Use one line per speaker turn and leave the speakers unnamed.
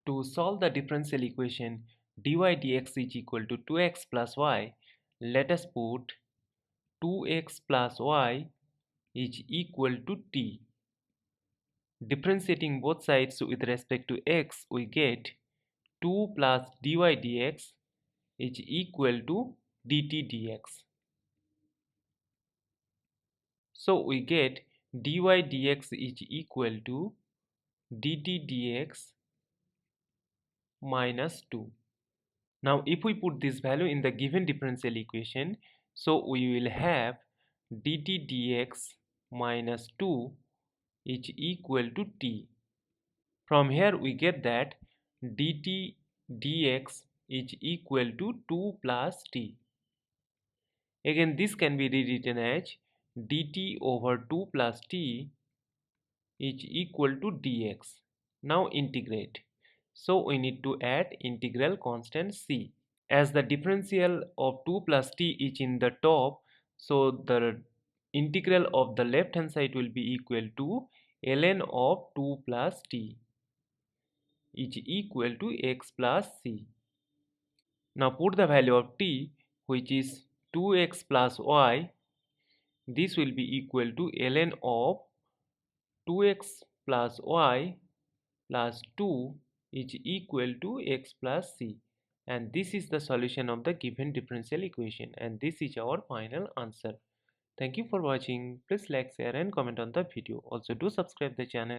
To solve the differential equation dy dx is equal to 2x plus y, let us put 2x plus y is equal to t. Differentiating both sides with respect to x, we get 2 plus dy dx is equal to dt dx. So we get dy dx is equal to dt dx minus 2. Now if we put this value in the given differential equation, so we will have dt dx minus 2 is equal to t. From here we get that dt dx is equal to 2 plus t. Again this can be rewritten as dt over 2 plus t is equal to dx. Now integrate. So we need to add integral constant c. As the differential of 2 plus t is in the top, so the integral of the left hand side will be equal to ln of 2 plus t is equal to x plus c. Now put the value of t, which is 2x plus y. This will be equal to ln of 2x plus y plus 2 is equal to x plus c, and this is the solution of the given differential equation, and this is our final answer. Thank you for watching. Please like, share and comment on the video. Also do subscribe the channel.